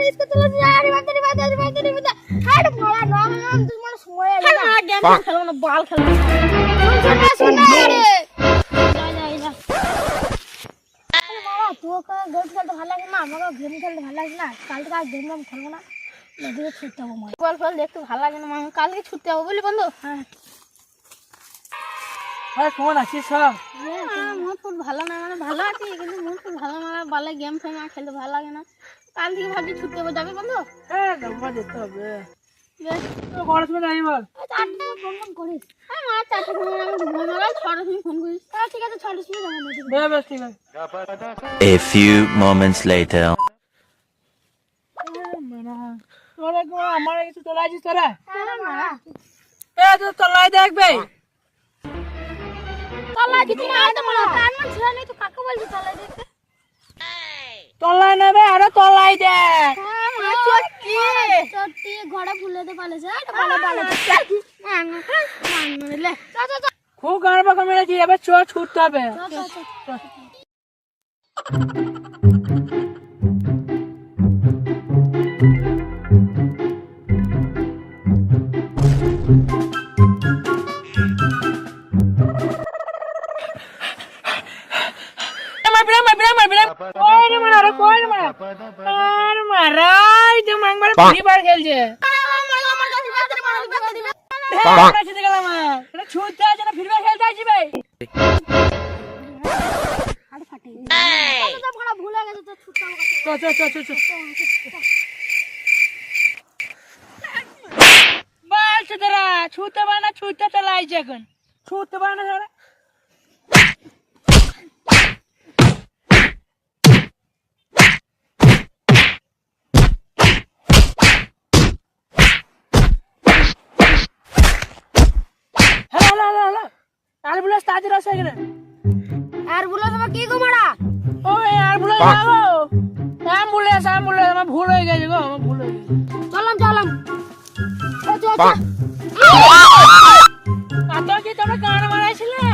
School চলে যাই বাদরি হাড় মারা নাম তুই মানে সময় আগে না গেম খেলবো না বল খেলবো শোনা রে যা আরে মারা তোকে গেম খেলতে ভালো লাগে না আমাকে গেম খেলতে ভালো লাগে না কালকে আর গেম খেলবো না নদীতে ছুটতে যাবো বল দেখতে ভালো লাগে না আমি কালকে ছুটতে যাবো বলি বন্ধু হ্যাঁ আরে কেমন আছিস সব? মন খুব ভালো না মানে ভালো আছি কিন্তু মন খুব ভালো না বলে গেম ফেম আর খেলতে ভালো লাগে না কাল থেকে ভাবছি ছুটতে যাবে বন্ধু হ্যাঁ যাবো যেতে হবে বেশ তো ঘরের সময় যাই বল চারটে ফোন করিস হ্যাঁ মা চারটে ফোন আমি ঘুমাই মারা ছটার সময় ফোন করিস হ্যাঁ ঠিক আছে ছটার সময় যাবো বেশ ঠিক আছে A few moments later. তোরা আমার কিছু চলে আসিস তোরা মারা এ তো চলাই দেখবে তলা কিছু না তো মারা কান মান ছিল না তো কাকে বলছিস তলা দেখতে তলাই নেবে আরে তলাই দেখ চট্টি ঘোড়া ফুলেতে পালেছে এটা ভালো লে খুব গান পাকা মেরেছি এবার চোর ছুটতে হবে খেলছে ছুটতে আছে না ফিরবে খেলতে আসি ভাই ভুলে গেছে তো ছুটতে বলছে তোরা ছুটতে পারে না ছুটতে চলে আসছে এখন ছুটতে পারে না তোরা অ্যাম্বুলেন্স তাড়াতাড়ি আসো এখানে অ্যাম্বুলেন্স আমার কি গো মারা ও অ্যাম্বুলেন্স যাবো অ্যাম্বুলেন্স আমার ভুল হয়ে গেছে গো আমার ভুল হয়ে গেছে চলাম আতো কি তোমরা গান মারাইছিলে